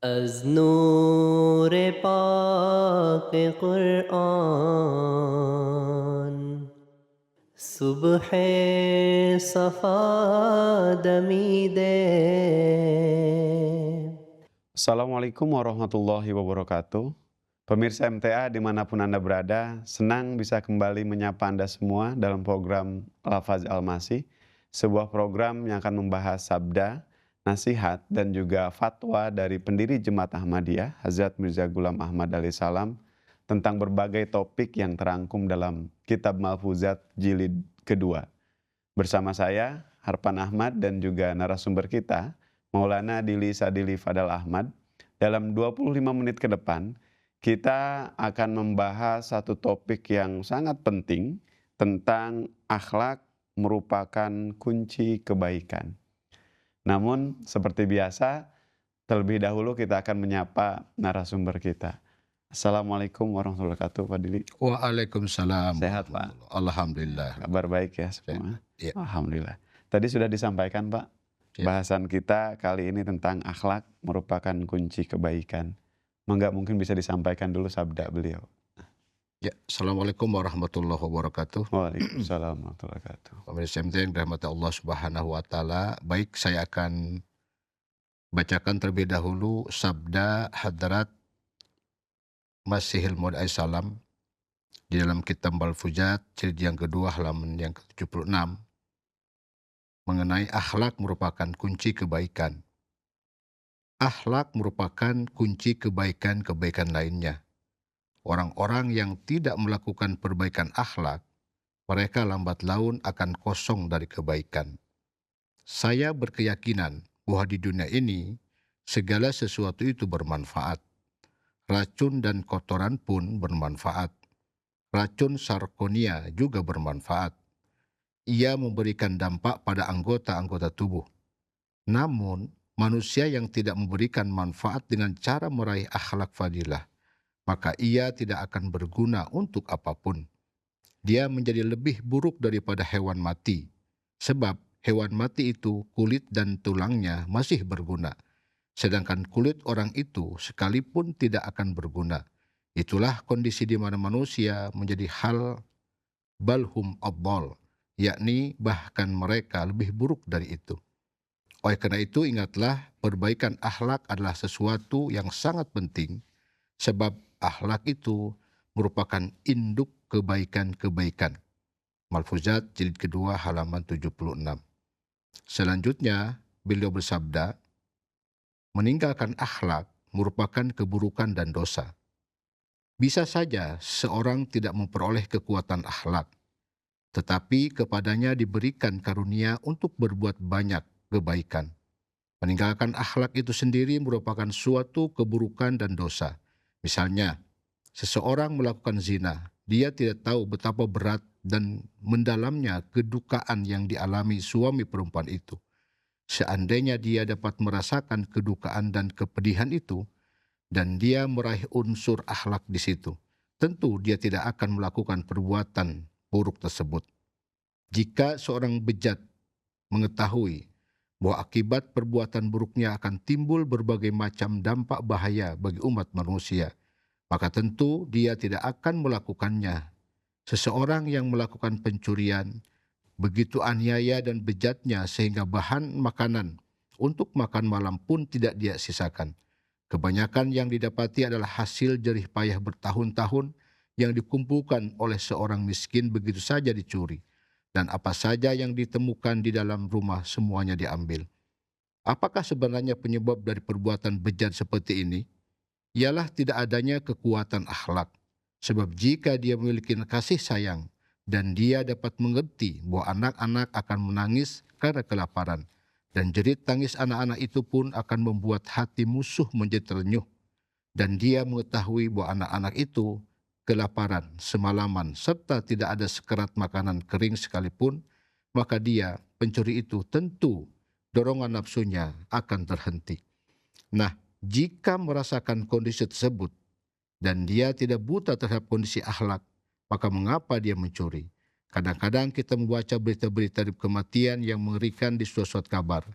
از نور پاک قرآن صبح صفا دمیده. Assalamualaikum warahmatullahi wabarakatuh. Pemirsa MTA dimanapun Anda berada, senang bisa kembali menyapa Anda semua dalam program Lafaz Al-Masih, sebuah program yang akan membahas sabda, nasihat, dan juga fatwa dari pendiri Jemaat Ahmadiyah, Hazrat Mirza Ghulam Ahmad alaihissalam, tentang berbagai topik yang terangkum dalam Kitab Malfuzat Jilid kedua. Bersama saya, Harpan Ahmad, dan juga narasumber kita, Maulana Dili Sadili Fadal Ahmad. Dalam 25 menit ke depan, kita akan membahas satu topik yang sangat penting tentang akhlak merupakan kunci kebaikan. Namun, seperti biasa, terlebih dahulu kita akan menyapa narasumber kita. Assalamualaikum warahmatullahi wabarakatuh, Pak Dili. Waalaikumsalam. Sehat, Pak? Alhamdulillah. Kabar baik ya semua? Ya. Alhamdulillah. Tadi sudah disampaikan, Pak, bahasan kita kali ini tentang akhlak merupakan kunci kebaikan. Nggak mungkin bisa disampaikan dulu sabda beliau. Ya, Assalamualaikum warahmatullahi wabarakatuh. Waalaikumsalam warahmatullahi wabarakatuh. Pemirsa MT yang dirahmati Allah Subhanahu wa taala. Baik, saya akan bacakan terlebih dahulu sabda Hadrat Masihil Maud alaihissalam di dalam kitab Al-Fujat jilid yang kedua halaman yang ke-76 mengenai akhlak merupakan kunci kebaikan. Akhlak merupakan kunci kebaikan-kebaikan lainnya. Orang-orang yang tidak melakukan perbaikan akhlak, mereka lambat laun akan kosong dari kebaikan. Saya berkeyakinan bahwa di dunia ini, segala sesuatu itu bermanfaat. Racun dan kotoran pun bermanfaat. Racun sarkonia juga bermanfaat. Ia memberikan dampak pada anggota-anggota tubuh. Namun, manusia yang tidak memberikan manfaat dengan cara meraih akhlak fadilah, maka ia tidak akan berguna untuk apapun. Dia menjadi lebih buruk daripada hewan mati, sebab hewan mati itu kulit dan tulangnya masih berguna, sedangkan kulit orang itu sekalipun tidak akan berguna. Itulah kondisi di mana manusia menjadi hal balhum addal, yakni bahkan mereka lebih buruk dari itu. Oleh karena itu, ingatlah, perbaikan akhlak adalah sesuatu yang sangat penting, sebab akhlak itu merupakan induk kebaikan-kebaikan. Malfuzat jilid kedua halaman 76. Selanjutnya, beliau bersabda, meninggalkan akhlak merupakan keburukan dan dosa. Bisa saja seorang tidak memperoleh kekuatan akhlak, tetapi kepadanya diberikan karunia untuk berbuat banyak kebaikan. Meninggalkan akhlak itu sendiri merupakan suatu keburukan dan dosa. Misalnya, seseorang melakukan zina, dia tidak tahu betapa berat dan mendalamnya kedukaan yang dialami suami perempuan itu. Seandainya dia dapat merasakan kedukaan dan kepedihan itu, dan dia meraih unsur akhlak di situ, tentu dia tidak akan melakukan perbuatan buruk tersebut. Jika seorang bejat mengetahui bahwa akibat perbuatan buruknya akan timbul berbagai macam dampak bahaya bagi umat manusia, maka tentu dia tidak akan melakukannya. Seseorang yang melakukan pencurian begitu aniaya dan bejatnya sehingga bahan makanan untuk makan malam pun tidak dia sisakan. Kebanyakan yang didapati adalah hasil jerih payah bertahun-tahun yang dikumpulkan oleh seorang miskin begitu saja dicuri. Dan apa saja yang ditemukan di dalam rumah semuanya diambil. Apakah sebenarnya penyebab dari perbuatan bejat seperti ini? Ialah tidak adanya kekuatan akhlak. Sebab jika dia memiliki kasih sayang dan dia dapat mengerti bahwa anak-anak akan menangis karena kelaparan, dan jerit tangis anak-anak itu pun akan membuat hati musuh menjadi terenyuh, dan dia mengetahui bahwa anak-anak itu kelaparan semalaman serta tidak ada sekerat makanan kering sekalipun, maka dia, pencuri itu, tentu dorongan nafsunya akan terhenti. Nah, jika merasakan kondisi tersebut dan dia tidak buta terhadap kondisi akhlak, maka mengapa dia mencuri? Kadang-kadang kita membaca berita-berita kematian yang mengerikan di surat-surat kabar,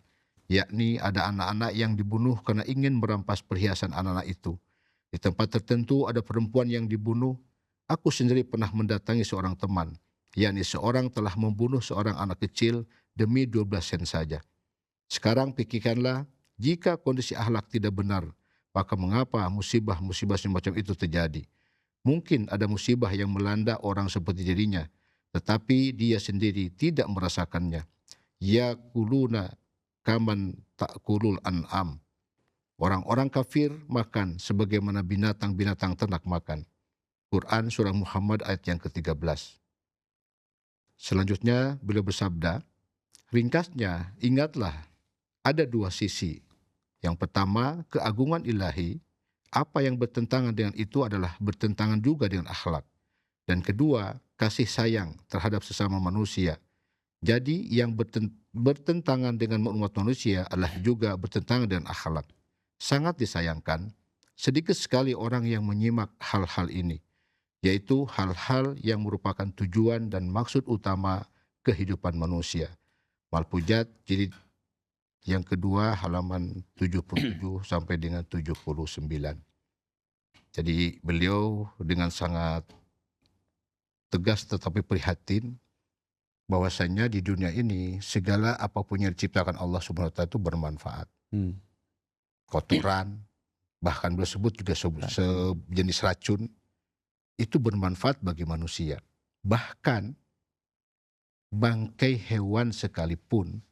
yakni ada anak-anak yang dibunuh karena ingin merampas perhiasan anak-anak itu. Di tempat tertentu ada perempuan yang dibunuh. Aku sendiri pernah mendatangi seorang teman, yakni seorang telah membunuh seorang anak kecil demi 12 sen saja. Sekarang pikirkanlah, jika kondisi akhlak tidak benar, maka mengapa musibah-musibah semacam itu terjadi? Mungkin ada musibah yang melanda orang seperti dirinya, tetapi dia sendiri tidak merasakannya. Yakuluna kaman ta'kulul an'am. Orang-orang kafir makan sebagaimana binatang-binatang ternak makan. Quran Surah Muhammad ayat yang ke-13. Selanjutnya beliau bersabda, ringkasnya ingatlah ada dua sisi. Yang pertama, keagungan ilahi. Apa yang bertentangan dengan itu adalah bertentangan juga dengan akhlak. Dan kedua, kasih sayang terhadap sesama manusia. Jadi yang bertentangan dengan umat manusia adalah juga bertentangan dengan akhlak. Sangat disayangkan, sedikit sekali orang yang menyimak hal-hal ini, yaitu hal-hal yang merupakan tujuan dan maksud utama kehidupan manusia. Malpujat jilid yang kedua halaman 77 sampai dengan 79. Jadi beliau dengan sangat tegas tetapi prihatin bahwasanya di dunia ini segala apapun yang diciptakan Allah Subhanahu wa taala itu bermanfaat. Kotoran, bahkan beliau sebut juga sejenis racun, itu bermanfaat bagi manusia. Bahkan bangkai hewan sekalipun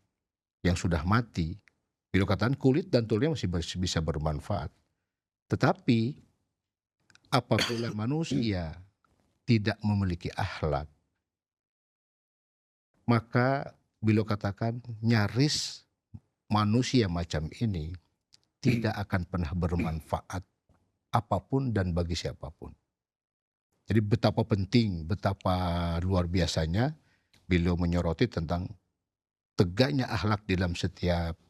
yang sudah mati, beliau katakan kulit dan tulangnya masih bisa bermanfaat. Tetapi apabila manusia tidak memiliki akhlak, maka beliau katakan nyaris manusia macam ini tidak akan pernah bermanfaat apapun dan bagi siapapun. Jadi betapa penting, betapa luar biasanya beliau menyoroti tentang tegaknya akhlak dalam setiap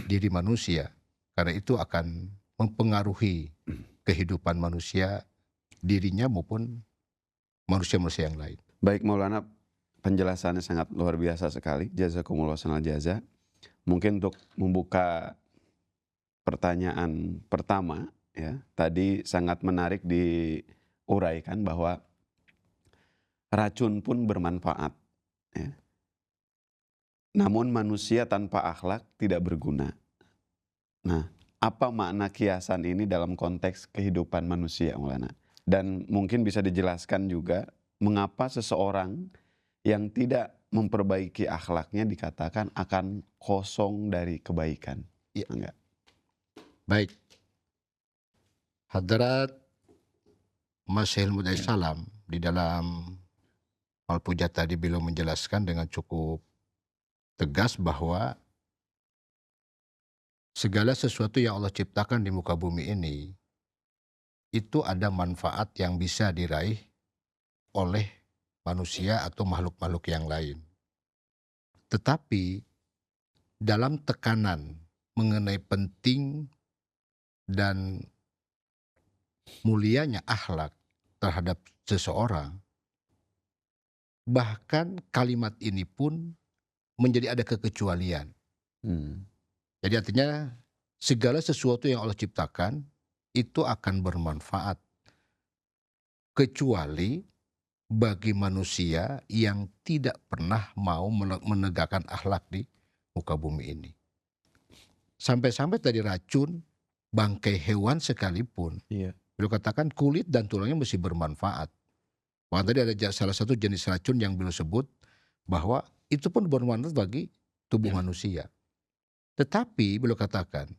diri manusia. Karena itu akan mempengaruhi kehidupan manusia, dirinya maupun manusia-manusia yang lain. Baik Maulana, penjelasannya sangat luar biasa sekali. Jazakumullah sanal jaza. Mungkin untuk membuka pertanyaan pertama, ya, tadi sangat menarik diuraikan bahwa racun pun bermanfaat, ya. Namun manusia tanpa akhlak tidak berguna. Nah, apa makna kiasan ini dalam konteks kehidupan manusia, Maulana? Dan mungkin bisa dijelaskan juga mengapa seseorang yang tidak memperbaiki akhlaknya dikatakan akan kosong dari kebaikan. Ya. Enggak? Baik. Hadrat Masyihul Mudai Salam di dalam Al-Pujat tadi beliau menjelaskan dengan cukup tegas bahwa segala sesuatu yang Allah ciptakan di muka bumi ini itu ada manfaat yang bisa diraih oleh manusia atau makhluk-makhluk yang lain. Tetapi dalam tekanan mengenai penting dan mulianya akhlak terhadap seseorang, bahkan kalimat ini pun menjadi ada kekecualian. Jadi artinya segala sesuatu yang Allah ciptakan itu akan bermanfaat, kecuali bagi manusia yang tidak pernah mau menegakkan akhlak di muka bumi ini. Sampai-sampai tadi racun, bangkai hewan sekalipun, beliau katakan kulit dan tulangnya mesti bermanfaat. Bahkan tadi ada salah satu jenis racun yang beliau sebut bahwa itu pun bermanfaat bagi tubuh manusia. Tetapi beliau katakan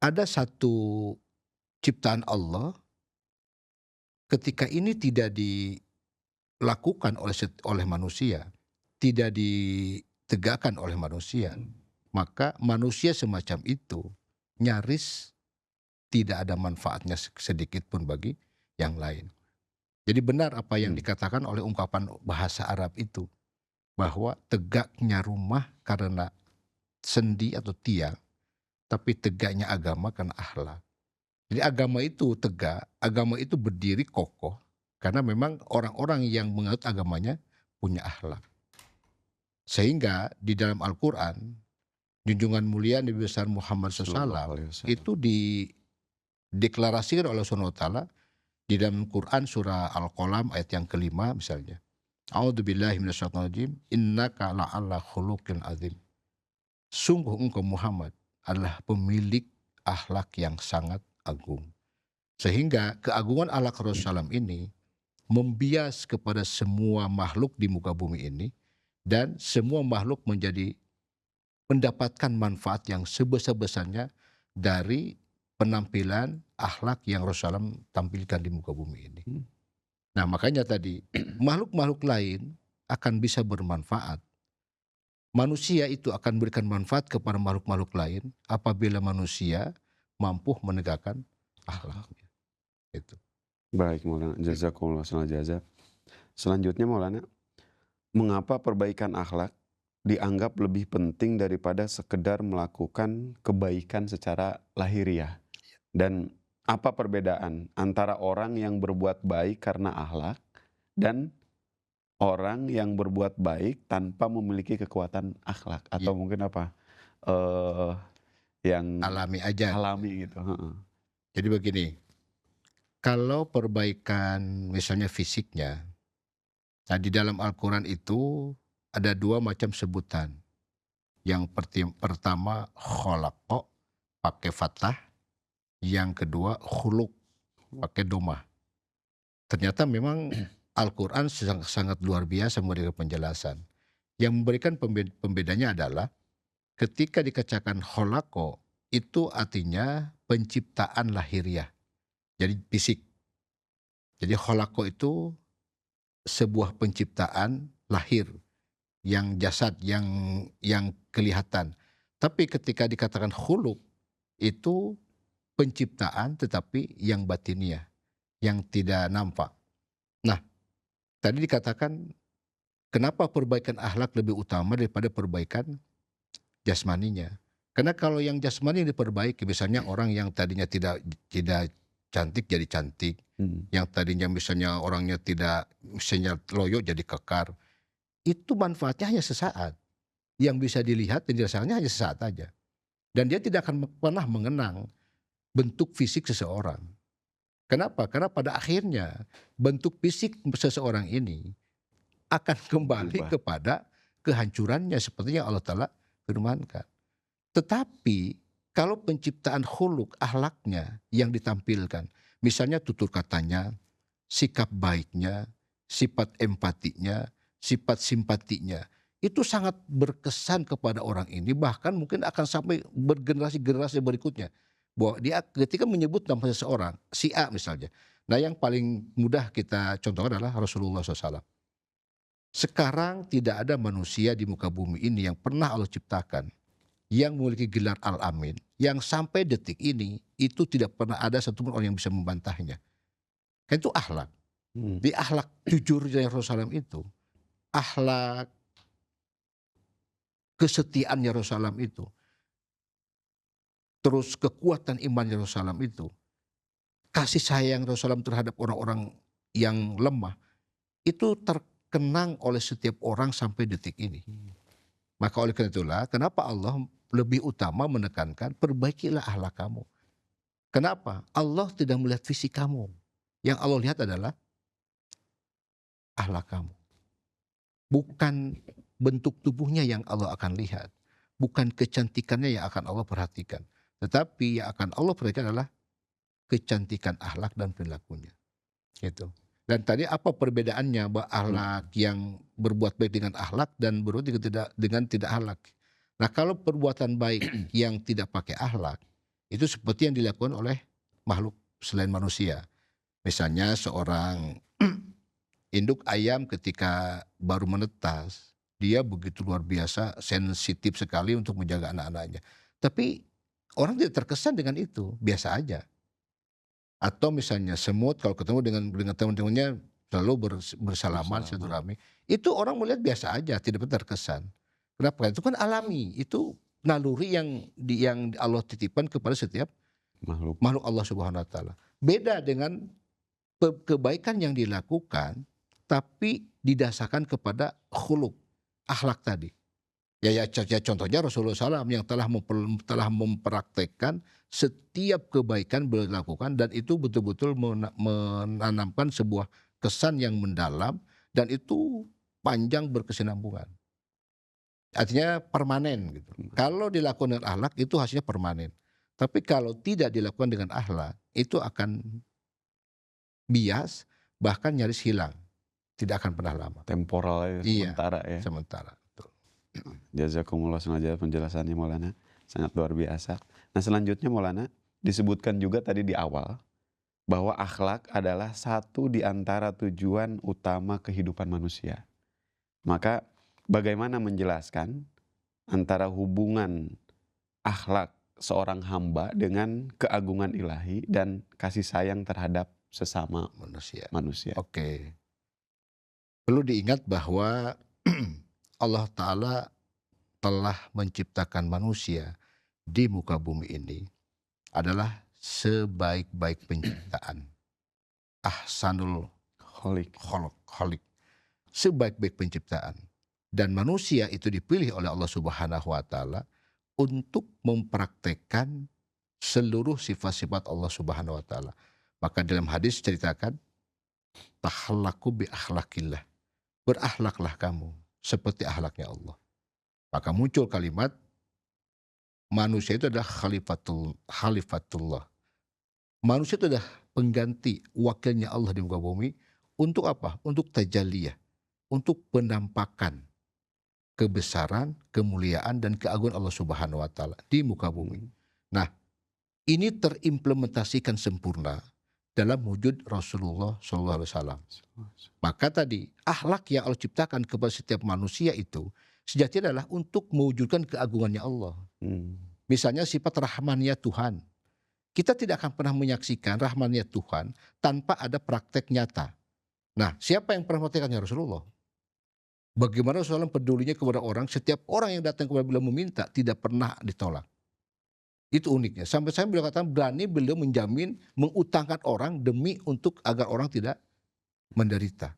ada satu ciptaan Allah, ketika ini tidak dilakukan oleh manusia, tidak ditegakkan oleh manusia, maka manusia semacam itu nyaris tidak ada manfaatnya sedikit pun bagi yang lain. Jadi benar apa yang dikatakan oleh ungkapan bahasa Arab itu, bahwa tegaknya rumah karena sendi atau tiang, tapi tegaknya agama karena akhlak. Jadi agama itu tegak, agama itu berdiri kokoh, karena memang orang-orang yang menganut agamanya punya akhlak. Sehingga di dalam Al-Quran, junjungan mulia Nabi besar Muhammad Sallallahu SAW alaihi wasallam. itu dideklarasikan oleh Allah Subhanahu wa taala di dalam Quran surah Al-Qalam ayat yang kelima misalnya. A'udzubillahi minasyaitonirrajim. Innaka la'ala khuluqin azim. Sungguh engkau Muhammad adalah pemilik akhlak yang sangat agung. Sehingga keagungan akhlak Rasulullah SAW ini membias kepada semua makhluk di muka bumi ini, dan semua makhluk mendapatkan manfaat yang sebesar-besarnya dari penampilan akhlak yang Rasulullah SAW tampilkan di muka bumi ini. Nah, makanya tadi makhluk-makhluk lain akan bisa bermanfaat. Manusia itu akan berikan manfaat kepada makhluk-makhluk lain apabila manusia mampu menegakkan akhlaknya. Itu. Baik Maulana, jazakumullah khairan jazak. Selanjutnya Maulana, mengapa perbaikan akhlak dianggap lebih penting daripada sekedar melakukan kebaikan secara lahiriah? Dan apa perbedaan antara orang yang berbuat baik karena akhlak dan orang yang berbuat baik tanpa memiliki kekuatan akhlak? Atau mungkin apa yang Alami aja. alami gitu? Jadi begini, kalau perbaikan misalnya fisiknya, nah di dalam Al-Quran itu ada dua macam sebutan. Yang pertama kholaqa pakai fathah, yang kedua khuluk pakai domah. Ternyata memang Al-Quran sangat luar biasa memberikan penjelasan. Yang memberikan pembedanya adalah ketika dikatakan kholaqa itu artinya penciptaan lahiriah. Jadi fisik. Jadi kholaqa itu sebuah penciptaan lahir yang jasad yang kelihatan. Tapi ketika dikatakan khuluk itu penciptaan tetapi yang batiniah, yang tidak nampak. Nah, tadi dikatakan kenapa perbaikan akhlak lebih utama daripada perbaikan jasmaninya? Karena kalau yang jasmani diperbaiki, misalnya orang yang tadinya tidak cantik jadi cantik, yang tadinya misalnya orangnya tidak misalnya loyo jadi kekar, itu manfaatnya hanya sesaat. Yang bisa dilihat dan dirasakannya hanya sesaat aja. Dan dia tidak akan pernah mengenang bentuk fisik seseorang. Kenapa? Karena pada akhirnya bentuk fisik seseorang ini akan kembali kepada kehancurannya seperti yang Allah Ta'ala firmankan. Tetapi kalau penciptaan khuluk, akhlaknya yang ditampilkan, misalnya tutur katanya, sikap baiknya, sifat empatinya, sifat simpatinya, itu sangat berkesan kepada orang ini, bahkan mungkin akan sampai bergenerasi-generasi berikutnya. Bahwa dia ketika menyebut nama seseorang, si A misalnya. Nah, yang paling mudah kita contohkan adalah Rasulullah SAW. Sekarang tidak ada manusia di muka bumi ini yang pernah Allah ciptakan yang memiliki gelar Al-Amin, yang sampai detik ini itu tidak pernah ada satupun orang yang bisa membantahnya. Kan itu akhlak. Di akhlak jujur dari Rasulullah itu, akhlak kesetiaannya Rasulullah itu, terus kekuatan imannya Rasulullah itu, kasih sayang Rasulullah terhadap orang-orang yang lemah, itu terkenang oleh setiap orang sampai detik ini. Maka oleh karena itulah, kenapa Allah lebih utama menekankan perbaikilah akhlak kamu. Kenapa? Allah tidak melihat fisik kamu. Yang Allah lihat adalah akhlak kamu. Bukan bentuk tubuhnya yang Allah akan lihat. Bukan kecantikannya yang akan Allah perhatikan. Tetapi yang akan Allah perhatikan adalah kecantikan akhlak dan perilakunya. Gitu. Dan tadi apa perbedaannya akhlak yang berbuat baik dengan akhlak dan berbuat dengan tidak akhlak? Nah, kalau perbuatan baik yang tidak pakai akhlak, itu seperti yang dilakukan oleh makhluk selain manusia. Misalnya seorang induk ayam ketika baru menetas, dia begitu luar biasa sensitif sekali untuk menjaga anak-anaknya. Tapi orang tidak terkesan dengan itu, biasa aja. Atau misalnya semut kalau ketemu dengan teman-temannya selalu bersalaman silaturahmi, itu orang melihat biasa aja, tidak terkesan. Kenapa? Itu kan alami, itu naluri yang Allah titipkan kepada setiap makhluk Allah Subhanahu wa taala. Beda dengan kebaikan yang dilakukan tapi didasarkan kepada khuluk, akhlak tadi. Ya contohnya Rasulullah SAW yang telah mempraktekkan setiap kebaikan beliau lakukan, dan itu betul-betul menanamkan sebuah kesan yang mendalam, dan itu panjang berkesinambungan. Artinya permanen gitu. Kalau dilakukan dengan akhlak itu hasilnya permanen. Tapi kalau tidak dilakukan dengan akhlak, itu akan bias, bahkan nyaris hilang. Tidak akan pernah lama. Temporal sementara ya. Sementara. Betul. Jazakumullah sengaja penjelasannya Maulana. Sangat luar biasa. Nah selanjutnya Maulana, disebutkan juga tadi di awal bahwa akhlak adalah satu di antara tujuan utama kehidupan manusia. Maka bagaimana menjelaskan antara hubungan akhlak seorang hamba dengan keagungan ilahi dan kasih sayang terhadap sesama manusia. Oke. Perlu diingat bahwa Allah Ta'ala telah menciptakan manusia di muka bumi ini adalah sebaik-baik penciptaan. Ahsanul khaliq. Sebaik-baik penciptaan. Dan manusia itu dipilih oleh Allah Subhanahu wa Ta'ala untuk mempraktekkan seluruh sifat-sifat Allah Subhanahu wa Ta'ala. Maka dalam hadis ceritakan, tahallaku bi akhlakillah. Berakhlaklah kamu seperti akhlaknya Allah. Maka muncul kalimat, manusia itu adalah khalifatullah. Manusia itu adalah pengganti, wakilnya Allah di muka bumi. Untuk apa? Untuk tajalliyah. Untuk penampakan kebesaran, kemuliaan, dan keagungan Allah Subhanahu wa Ta'ala di muka bumi. Nah, ini terimplementasikan sempurna dalam wujud Rasulullah SAW. Maka tadi akhlak yang Allah ciptakan kepada setiap manusia itu sejatinya adalah untuk mewujudkan keagungannya Allah. Misalnya sifat rahmannya Tuhan. Kita tidak akan pernah menyaksikan rahmannya Tuhan tanpa ada praktek nyata. Nah, siapa yang pernah mempraktekkannya? Rasulullah. Bagaimana Rasulullah pedulinya kepada orang, setiap orang yang datang kepada beliau meminta tidak pernah ditolak. Itu uniknya. Sampai beliau katakan berani beliau menjamin mengutangkan orang demi untuk agar orang tidak menderita.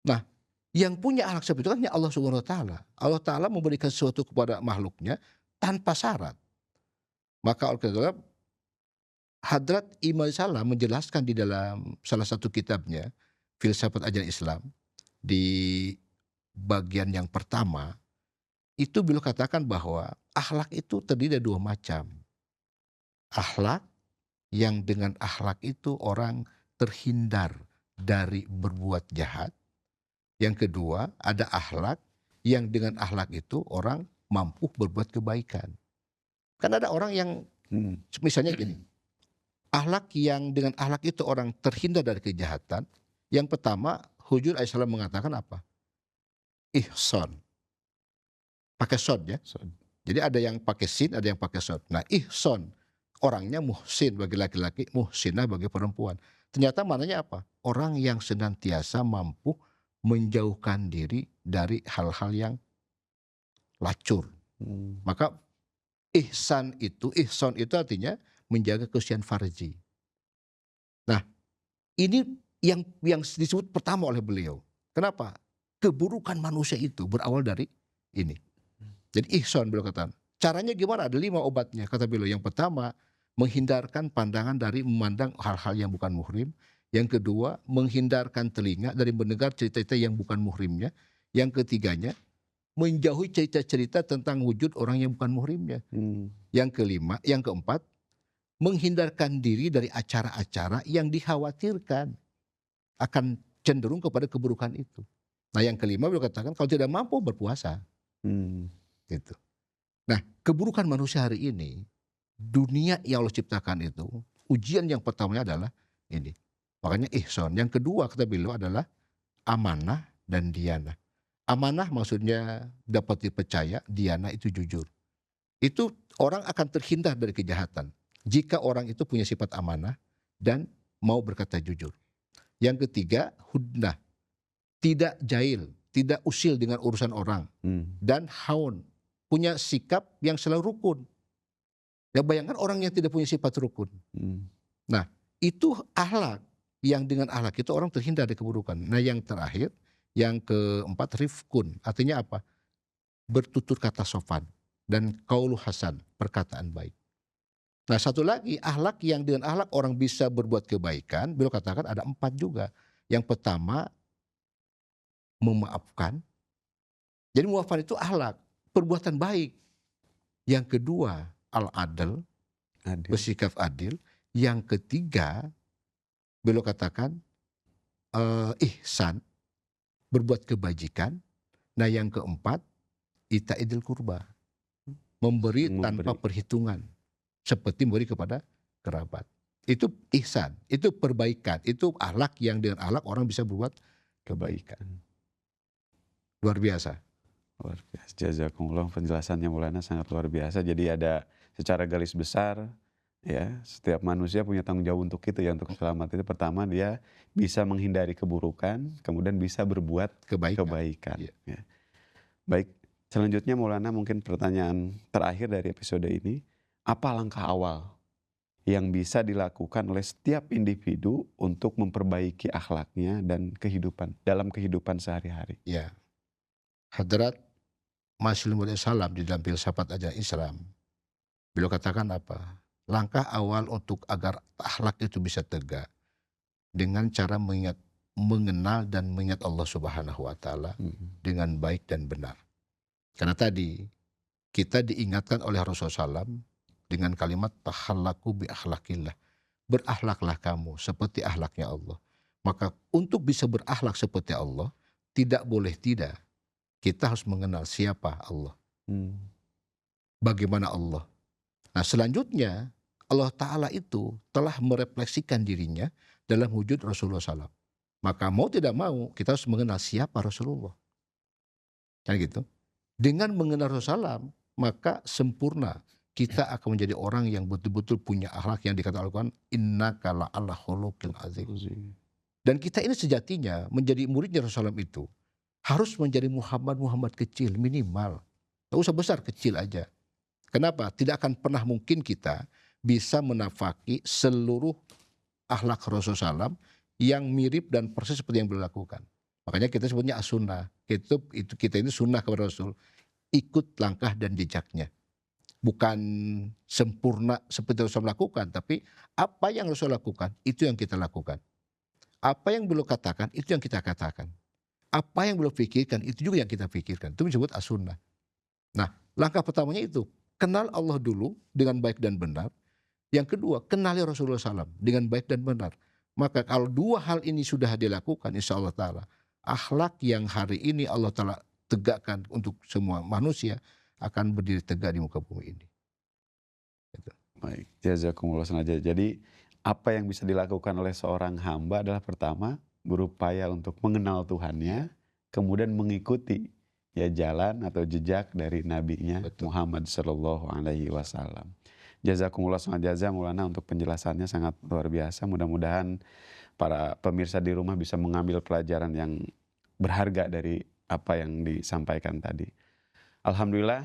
Nah, yang punya akhlak seperti itu kan hanya Allah Subhanahu wa Ta'ala. Allah Ta'ala memberikan sesuatu kepada makhluknya tanpa syarat. Maka Al-Qadar Hadrat Imam Salam menjelaskan di dalam salah satu kitabnya, Filsafat Ajaran Islam, di bagian yang pertama, itu beliau katakan bahwa akhlak itu terdiri dari dua macam. Akhlak yang dengan akhlak itu orang terhindar dari berbuat jahat. Yang kedua, ada akhlak yang dengan akhlak itu orang mampu berbuat kebaikan. Kan ada orang yang misalnya gini, akhlak yang dengan akhlak itu orang terhindar dari kejahatan. Yang pertama, Hujur Aisyah mengatakan apa? Ihsan. Pakai sod ya. Jadi ada yang pakai sin, ada yang pakai sod. Nah, ihsan. Orangnya muhsin bagi laki-laki, muhsinah bagi perempuan. Ternyata maknanya apa? Orang yang senantiasa mampu menjauhkan diri dari hal-hal yang lacur. Maka ihsan itu artinya menjaga kesucian farji. Nah, ini yang disebut pertama oleh beliau. Kenapa? Keburukan manusia itu berawal dari ini. Jadi ihsan beliau katakan. Caranya gimana? Ada 5 obatnya kata beliau. Yang pertama, menghindarkan pandangan dari memandang hal-hal yang bukan muhrim. Yang kedua, menghindarkan telinga dari mendengar cerita-cerita yang bukan muhrimnya. Yang ketiganya, menjauhi cerita-cerita tentang wujud orang yang bukan muhrimnya. Yang keempat, menghindarkan diri dari acara-acara yang dikhawatirkan akan cenderung kepada keburukan itu. Nah, yang kelima beliau katakan kalau tidak mampu berpuasa. Gitu. Nah, keburukan manusia hari ini, dunia yang Allah ciptakan itu, ujian yang pertamanya adalah ini. Makanya ihsan. Yang kedua kata beliau adalah amanah dan diyanah. Amanah maksudnya dapat dipercaya, diyanah itu jujur. Itu orang akan terhindar dari kejahatan jika orang itu punya sifat amanah dan mau berkata jujur. Yang ketiga, hudnah. Tidak jahil, tidak usil dengan urusan orang. Dan haun, punya sikap yang selalu rukun. Ya bayangkan orang yang tidak punya sifat rukun. Nah, itu akhlak. Yang dengan akhlak itu orang terhindar dari keburukan. Nah, yang terakhir, yang keempat, rifkun. Artinya apa? bertutur kata sopan, dan qaulu hasan, perkataan baik. Nah, satu lagi akhlak yang dengan akhlak orang bisa berbuat kebaikan, beliau katakan ada 4 juga. Yang pertama, memaafkan. Jadi memaafkan itu akhlak, perbuatan baik. Yang kedua, al-adl, Adil. bersikap adil. Yang ketiga, beliau katakan ihsan, berbuat kebajikan. Nah, yang keempat, itaidil kurba, memberi tanpa Memberi. perhitungan, seperti memberi kepada kerabat. Itu ihsan, itu perbaikan, itu akhlak yang dengan akhlak orang bisa berbuat kebaikan. Luar biasa. Luar biasa. Jazakumullah, penjelasannya Maulana sangat luar biasa. Jadi ada secara garis besar, ya, setiap manusia punya tanggung jawab untuk itu, ya, untuk selamat itu. Pertama, dia bisa menghindari keburukan, kemudian bisa berbuat kebaikan. Iya. Ya. Baik, selanjutnya Maulana, mungkin pertanyaan terakhir dari episode ini, apa langkah awal yang bisa dilakukan oleh setiap individu untuk memperbaiki akhlaknya dan dalam kehidupan sehari-hari? Ya. Hadrat Masih Maud Salam di dalam filsafat ajaran Islam, beliau katakan apa? Langkah awal untuk agar akhlak itu bisa tegak dengan cara mengenal dan mengingat Allah Subhanahu wa taala dengan baik dan benar. Karena tadi kita diingatkan oleh Rasulullah SAW dengan kalimat tahallaku bi akhlakillah. Berakhlaklah kamu seperti akhlaknya Allah. Maka untuk bisa berakhlak seperti Allah, tidak boleh tidak kita harus mengenal siapa Allah, bagaimana Allah. Nah, selanjutnya Allah Ta'ala itu telah merefleksikan dirinya dalam wujud Rasulullah SAW. Maka mau tidak mau kita harus mengenal siapa Rasulullah. Kan gitu. Dengan mengenal Rasulullah SAW, maka sempurna kita akan menjadi orang yang betul-betul punya akhlak yang dikatakan Al-Quran, innaka la'ala khuluqin azim. Dan kita ini sejatinya menjadi muridnya Rasulullah SAW itu harus menjadi Muhammad kecil minimal. Tidak usah besar, kecil aja. Kenapa? Tidak akan pernah mungkin kita bisa menafaki seluruh akhlak Rasulullah SAW yang mirip dan persis seperti yang beliau lakukan. Makanya kita sebutnya as-sunnah. Kita ini sunnah kepada Rasul. Ikut langkah dan jejaknya. Bukan sempurna seperti Rasul lakukan, tapi apa yang Rasul lakukan, itu yang kita lakukan. Apa yang beliau katakan, itu yang kita katakan. Apa yang beliau pikirkan, itu juga yang kita pikirkan. Itu disebut as-sunnah. Nah, langkah pertamanya itu, kenal Allah dulu dengan baik dan benar. Yang kedua, kenali Rasulullah SAW dengan baik dan benar. Maka kalau dua hal ini sudah dilakukan, insya Allah Ta'ala, akhlak yang hari ini Allah Ta'ala tegakkan untuk semua manusia akan berdiri tegak di muka bumi ini. Gitu. Baik, jazakumullah sengaja. Jadi apa yang bisa dilakukan oleh seorang hamba adalah pertama, berupaya untuk mengenal Tuhannya, kemudian mengikuti ya jalan atau jejak dari nabinya Muhammad Sallallahu Alaihi Wasallam. Jazakumullah sengaja Maulana untuk penjelasannya sangat luar biasa. Mudah-mudahan para pemirsa di rumah bisa mengambil pelajaran yang berharga dari apa yang disampaikan tadi. Alhamdulillah,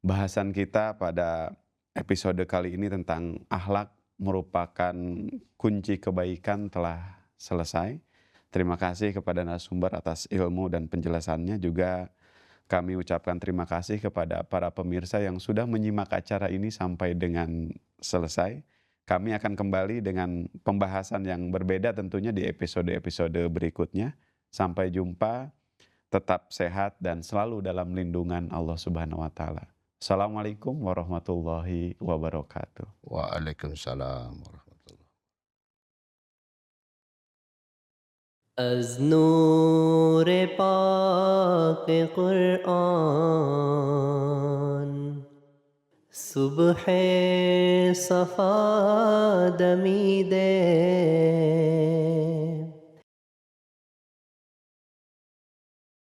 bahasan kita pada episode kali ini tentang akhlak merupakan kunci kebaikan telah selesai. Terima kasih kepada narasumber atas ilmu dan penjelasannya. Juga kami ucapkan terima kasih kepada para pemirsa yang sudah menyimak acara ini sampai dengan selesai. Kami akan kembali dengan pembahasan yang berbeda tentunya di episode-episode berikutnya. Sampai jumpa, tetap sehat dan selalu dalam lindungan Allah Subhanahu wa taala. Assalamualaikum warahmatullahi wabarakatuh. Waalaikumsalam warahmatullahi. از نور پاک قرآن صبح صفا دمیده